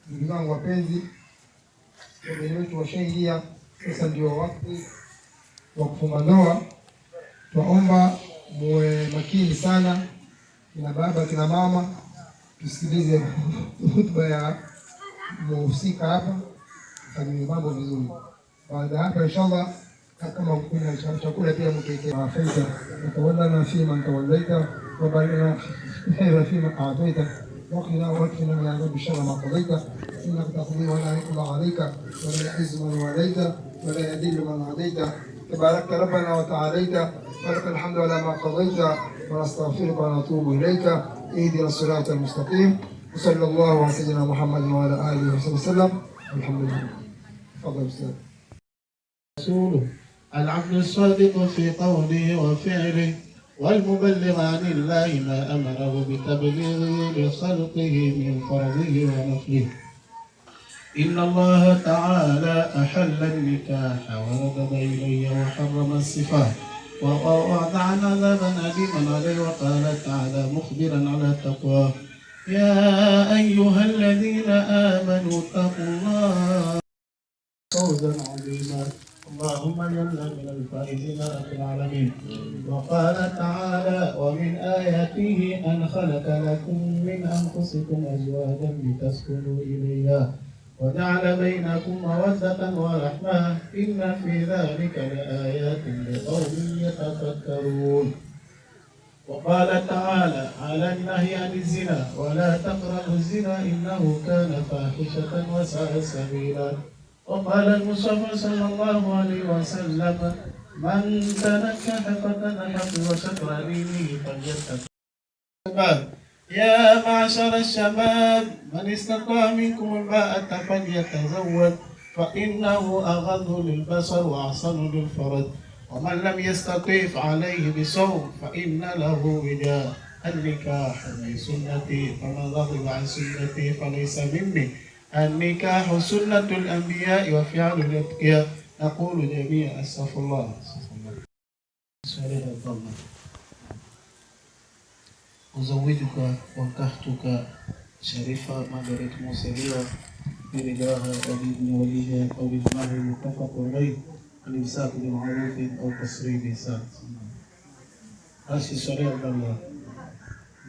Ndugu zangu wapenzi, wageni wetu washaingia, sasa ndio wakati wa kufunga ndoa. Tunaomba muwe makini sana, kina baba, kina mama, tusikilize hotuba ya muhusika hapa, tufanye mambo vizuri. Baada hapa inshallah, kama kuna chakula pia mkeke afaita, tawallana fima tawallaita wa barina khayra fima a'taita وقنا واكفنا يا رب شر ما قضيت انك تقضي ولا يقضى عليك ولا يعز من واليت ولا يذل من عاديت تباركت ربنا وتعاليت ولك الحمد على ما قضيت ونستغفرك ونتوب اليك اهدنا الصراط المستقيم وصلى الله على سيدنا محمد وعلى اله وصحبه وسلم الحمد لله. تفضل استاذ. رسوله العبد الصادق في قوله وفعله والمبلغ عن الله ما أمره بتبليغه لخلقه من فرضه ونفله. إن الله تعالى أحل النكاح وردد إليه وحرم الصفات ووضع عذابا أليما عليه وقال تعالى مخبرا على التقوى يا أيها الذين آمنوا اتقوا الله فوزا عظيما. اللهم اجعلنا من الفائزين رب العالمين. وقال تعالى ومن آياته أن خلق لكم من أنفسكم أزواجا لتسكنوا إليها وجعل بينكم مودة ورحمة إن في ذلك لآيات لقوم يتفكرون. وقال تعالى على النهي عن الزنا ولا تقربوا الزنا إنه كان فاحشة وساء سبيلا. وقال المصطفى صلى الله عليه وسلم من تنكح فتنكح وشطر دينه فليتق. يا معشر الشباب من استطاع منكم الباءة فليتزوج فإنه أغض للبصر وأحسن للفرج ومن لم يستطع فعليه بصوم فإن له وجاء. النكاح من سنتي فمن رغب عن سنتي فليس مني. النكاح سنة الأنبياء وفعل الأتقياء. نقول جميعا استغفر الله. أزوجك وانكحتك شريفة مدرة موسيقية برضاها وبإذن وليها أو بإجماع المتفق عليه الإمساك بمعروف أو تسريح بإحسان. Basi swali Allah,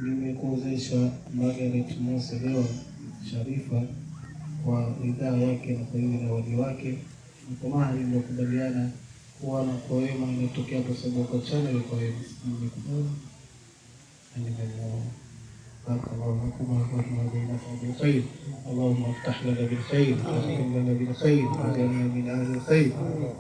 nimekuozesha Margaret Moselewa Sharifa kwa ridhaa yake na kwa hiyo na wali wake, kwa mahali niliyokubaliana kuwa na kwa wema inatokea kwa sababu kwa chana kwa wema nimekubali na nimemuoa. بارك الله لكم ونفعنا بينكم بالخير. اللهم افتح لنا بالخير واختم لنا بالخير واجعلنا من اهل الخير.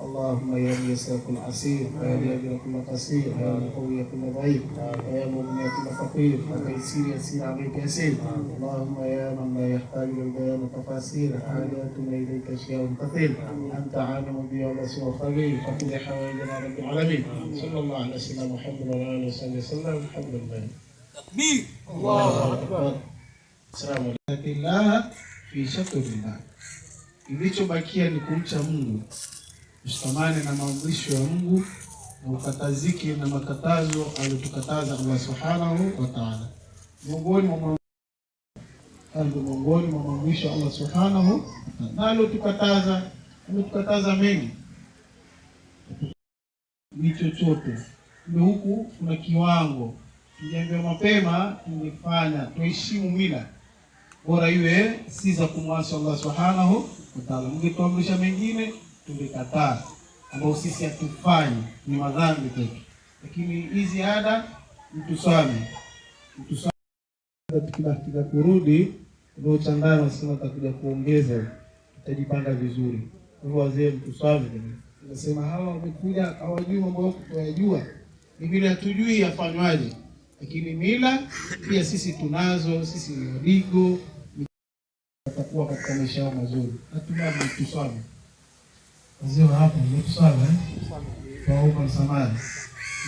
اللهم يا ميسر كل عسير ويا جابر كل قصير ويا مقوي كل ضعيف ويا مغني كل فقير وتيسير يسير عليك يسير. اللهم يا من لا يحتاج للبيان تفاسير حاجاتنا اليك اشياء كثير انت عالم بها ولست خبير فقد حوائجنا رب العالمين. صلى الله على سيدنا محمد وعلى اله وصحبه وسلم. الحمد لله. تكبير. الله اكبر. Salamu alaykum fi shakrillah. Kilichobakia ni kumcha Mungu, ushikamane na maamrisho ya Mungu na ukatazike na makatazo aliyotukataza Allah subhanahu wa ta'ala. Miongoni mwa maamrisho Allah subhanahu na aliyotukataza, ametukataza mengi. Ni chochote ndio huku kuna kiwango tujiambia mapema, tungefanya tuheshimu mila, bora iwe si za kumwasi Allah subhanahu wa ta'ala. Mngetuamrisha mengine tungekataa, ambao sisi hatufanyi, ni madhambi kwetu. Lakini hizi ada mtusame katika kurudi ndio chandana nasema atakuja kuongeza, tutajipanga vizuri. Kwa hivyo wazee mtusame, tunasema hawa wamekuja hawajui mambo yako tuyajua, ni vile hatujui yafanywaje. Lakini mila pia sisi tunazo, sisi ni wadigo, tutakuwa katika maisha yao mazuri. Hatuna mtusame. Wazee hapo mtusame kwa msamaha.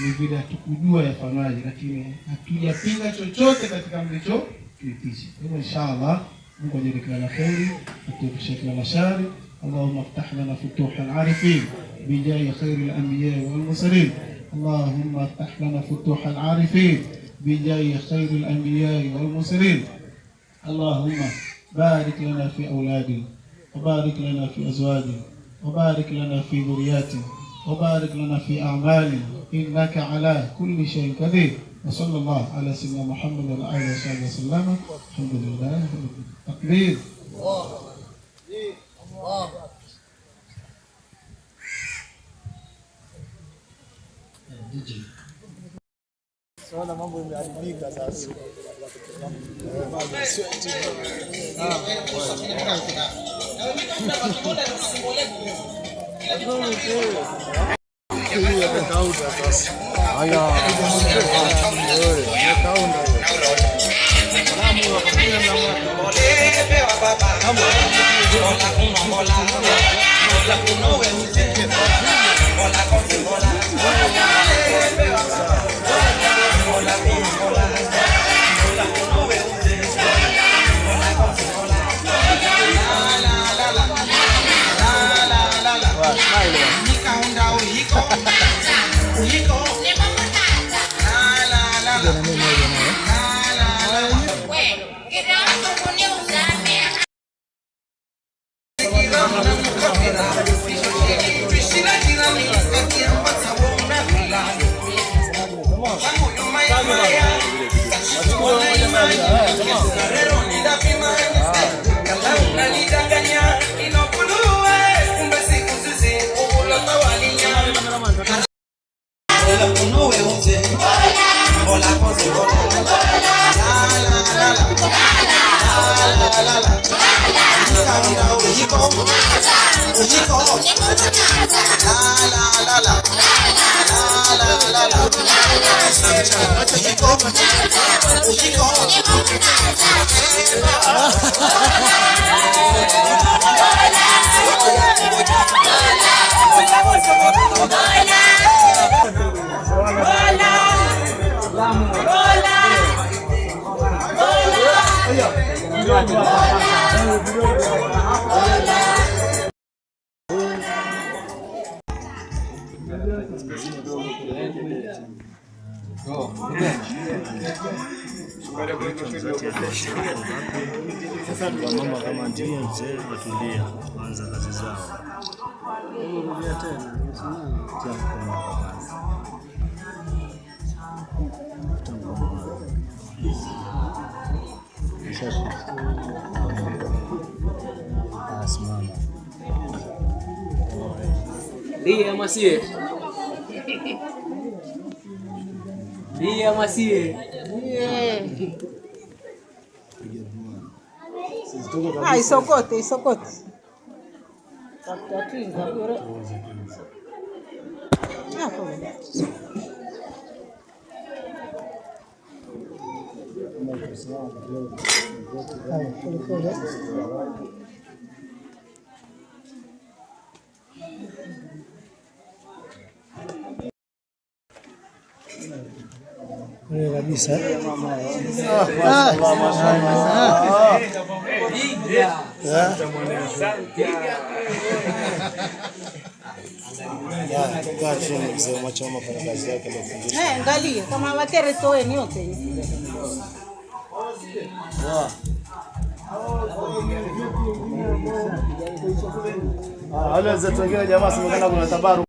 Ni vile hatukujua yafanywaje, lakini hatujapinga chochote katika mlicho tuitisha. Kwa hivyo inshallah Mungu ajalie kila kheri, atuepushe kila mashari. Allahumma iftah lana futuha al-arifin bijahi khairi al-anbiya wal mursalin. اللهم افتح لنا فتوح العارفين بجاه خير الأنبياء والمرسلين. اللهم بارك لنا في أولادنا وبارك لنا في أزواجنا وبارك لنا في ذرياتنا وبارك لنا في أعمالنا إنك على كل شيء قدير. وصلى الله على سيدنا محمد وعلى آله وصحبه وسلم. الحمد لله. تكبير. الله. Sasa mambo yameharibika sasa. Sasa mama kama ndio mzee watulia kwanza kazi zao. Rudia tena. Asimama. Dia masih. Dia masih. Isokote. Takinga bure. Kabisa. Angalia kama watere toeni yote. Wale zetu wengine jamaa semekana kuna tabaru.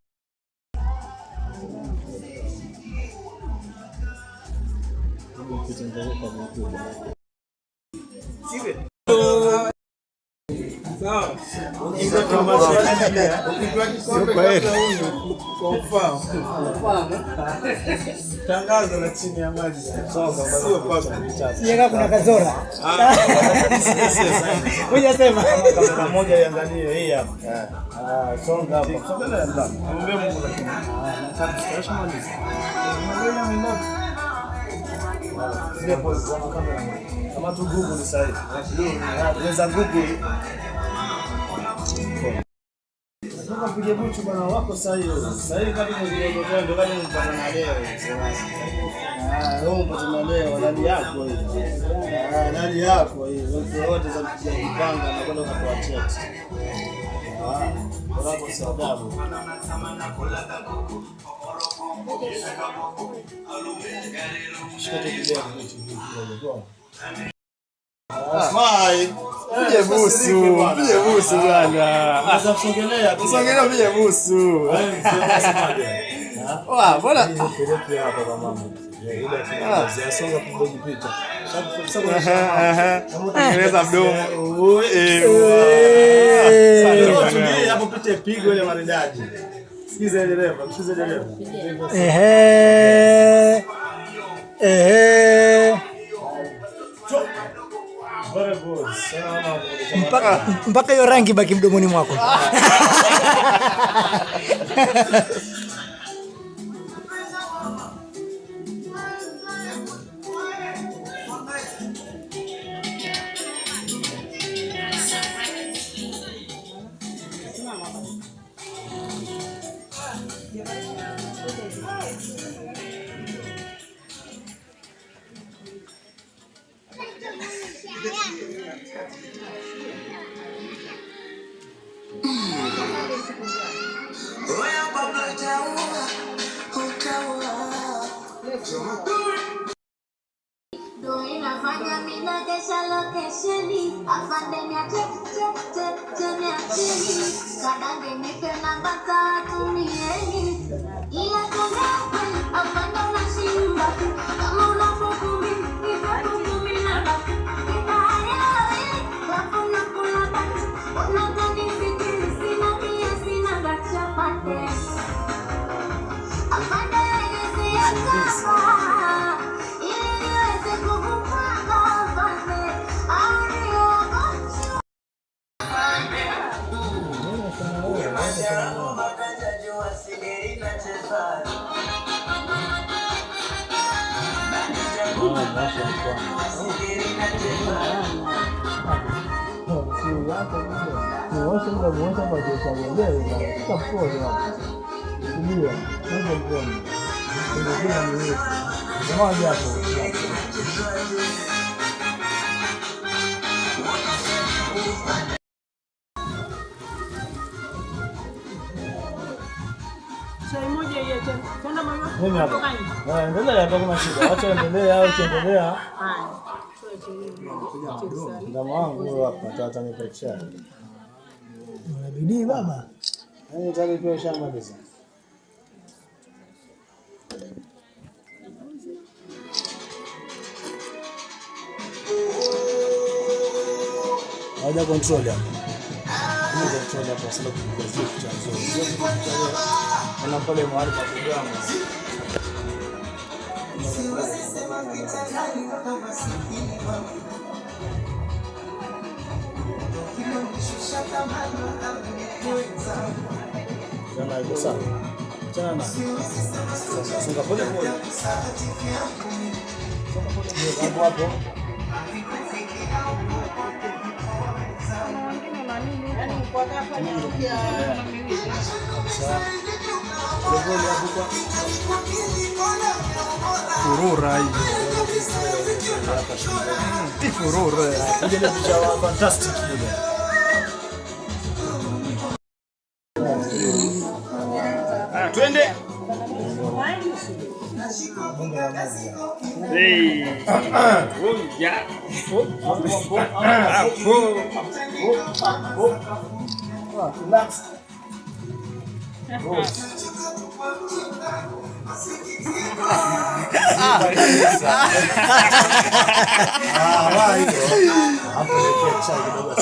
Tangazo la chini ya maji. Sio kwa kuna kazora. Unasema kama moja iangalie hii hapa. Songa hapo. Songa ndani. Ngombe Mungu lakini. Zile pose za kamera. Kama tu Google ni sahihi. Unaweza Google. Nataka kupiga buchu bwana wako sahihi. Sahihi kama ndio ndio kama mpaka na leo. Wewe mpaka na leo ndani yako hii. Ndani yako hii. Wote za kupanga na kwenda kukuachia. Bravo sababu. Shikato kidogo hicho. Smile. Pige busu bwana. Sasa songelea pige busu. Bwana. Nipeleke hapa kwa mama. Ile tunasonga kupiga picha. Kama utengeneza mdomo. Sasa hapo picha pigo ile maridadi. Sikiza dereva. Mpaka hiyo rangi baki mdomoni mwako. Inafanya mina kesha lokesheni afande niache cheni kadange nipe namba tatumieni ila kama afande unashimba kama unapokumi nipokumi na baki wafuna kula bati unatani fikiri sina kia sina gacha pate afande yezi ya kama Mimi hapa. Endelea ndio kuna shida. Acha endelea au kiendelea. Ndio wangu hapa tatanipa chai. Unabidi baba. Nitalipa shamba pesa. Haja control hapa. Control hapa sasa kukuazia picha nzuri. Ana pale mahali pa programu. Jana iko sawa. Jana. Songa pole pole. Hapo hapo. Furura hiyo. Furura. Ile picha wa fantastic ile. Twende. Hey. Ya. Relax. Hapo ile chai kidogo.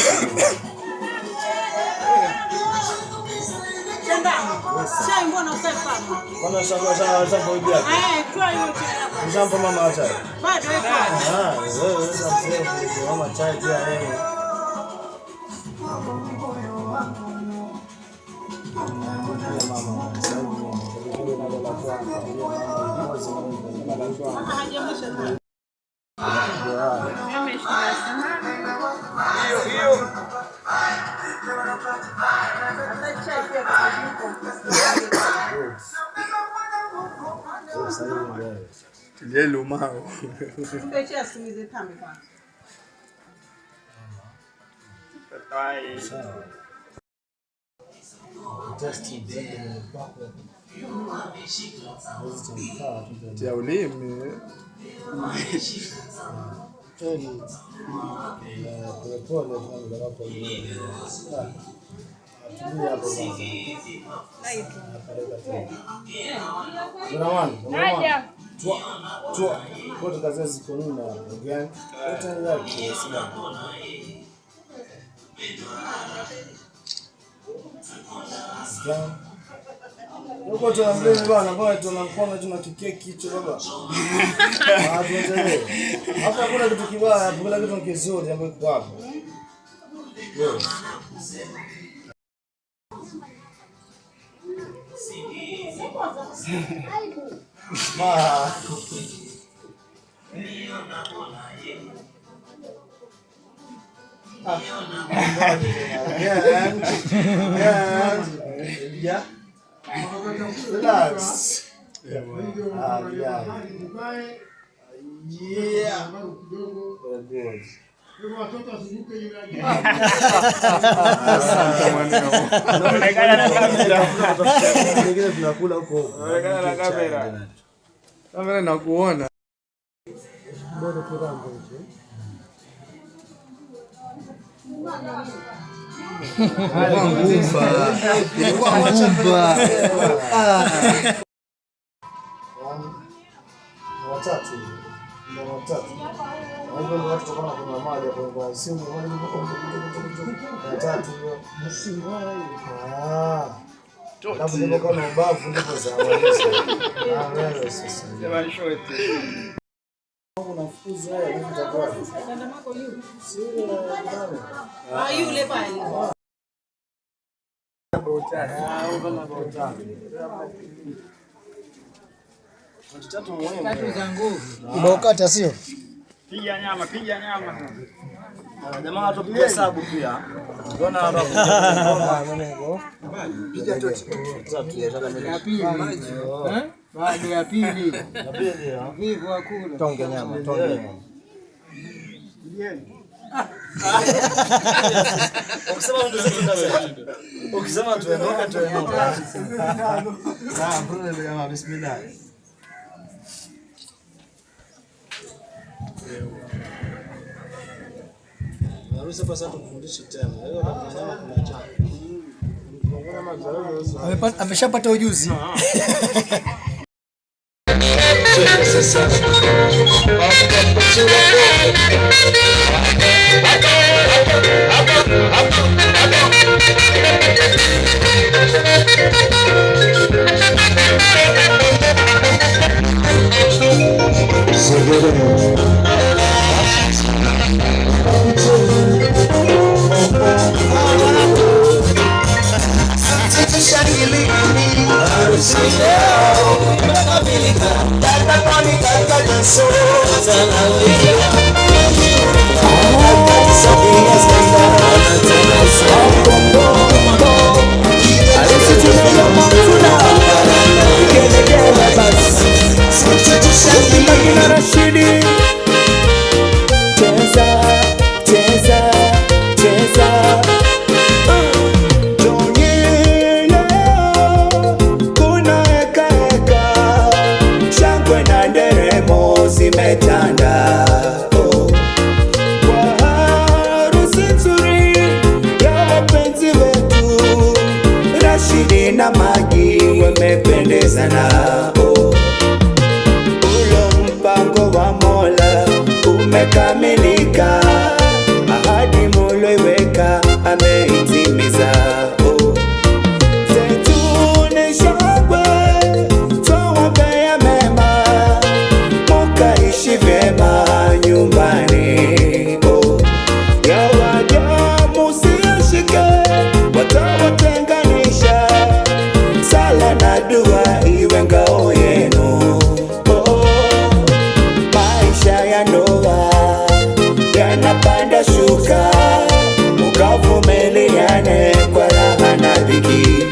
Chai mbona utafanya? Bwana shamba hiyo. Toa hiyo chai. Shamba mama acha. Bado iko. Wewe sasa mama chai pia yeye. Lelo mao. Tumechea simize kame kwanza. Sawa. Ya ulimi. Huko tuambie bwana, bwana tunakuona tuna kikeki hicho baba. Tuendelee. Hapa hakuna kitu kibaya, kila kitu kizuri ambacho kiko hapo. Yeah. Relax. Yeah. Tunakula huko. Onekana na kamera. Kamera nakuona. Bado kirambo hicho. Watatu. Hapo ndio watu kama kuna maji hapo kwa simu watatu hiyo. Hapo ndio kama ubavu ndipo za wewe sasa. Sema short. Unafukuza wewe utakuwa. Yule pale. Tatu muhimu. Za nguvu. Unaokata sio? Piga nyama. Jamaa watupigia hesabu pia. Unaona hapa. Piga tu. Ya pili. Baada ya pili. Vivu hakuna. Tonge nyama. Ukisema tuenoka. Mbona jamaa bismillah. Harusi pasa tukufundishe tena. Leo tunafanya kuna cha. Ameshapata ujuzi. Seguro. Na Magi wamependezana, ulo mpango wa Mola umekamilika, ahadi muloiweka ameitimiza. Zetune shangwe twawaombea mema, mukaishi vyema nyumbani. Yawaja musiyashike watawatenganisha, sala na dua iwe ngao yenu. Maisha ya ndoa yanapanda shuka, mukavumiliane kwa raha na dhiki.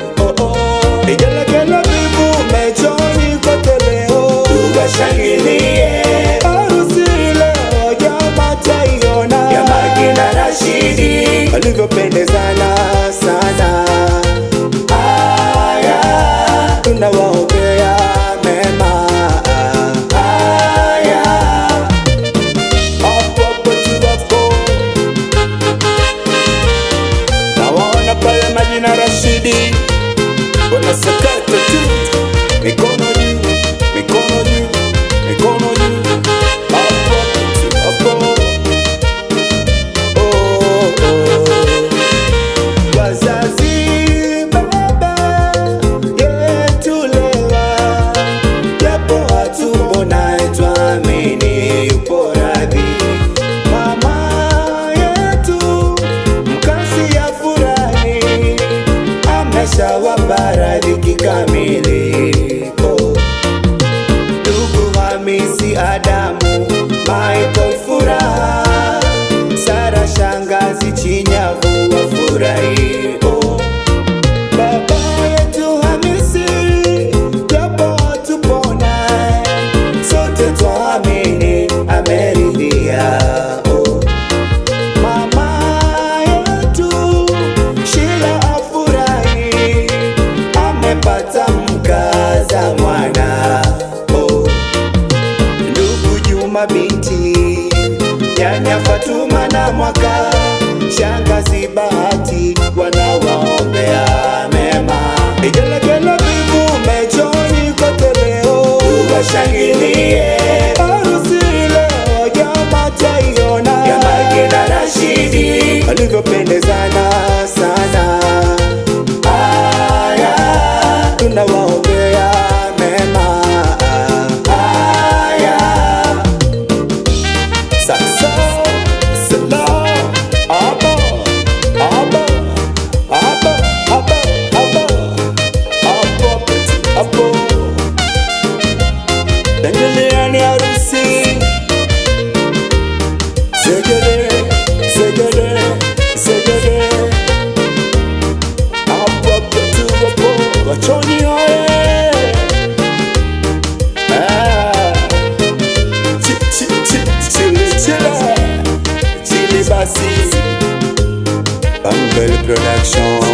Vigelegele vivu mechoni kote leo, tuwashangilie harusi leo jamaa taiona, ya Magi na Rashidi walivyopendezana sana. Tunawaombea mema. Haya, hapo tu hapo. Nawaona pale Magi na Rashidi wanasakata tu, mikono juu, mikono juu, mikono juu. Hapo tu hapo. Wazazi wabaradhi kamili. Ndugu Hamisi Adamu, Michael Furaha, Sara shangazi Chinyavu wafurahi. Baba yetu Hamisi japo hatupona, sote twaamini ameridhia. Mama yetu Shila afurahi, amepata mkaza mwana. Ndugu Juma binti, nyanya Fatuma na Mwaka, shangazi Bahati wanawaombea mema. Vigelegele vivu mechoni kote leo, tuwashangilie harusi leo jamaa taiona, ya Magi na Rashidi walivyopendezana sana. Haya, tunawaombea mema. Haya, sasa sala aba aba aba aba aba aba. Endeleani harusi, segere segere segere. Wachoni hoye, chili basi, Bambel Production.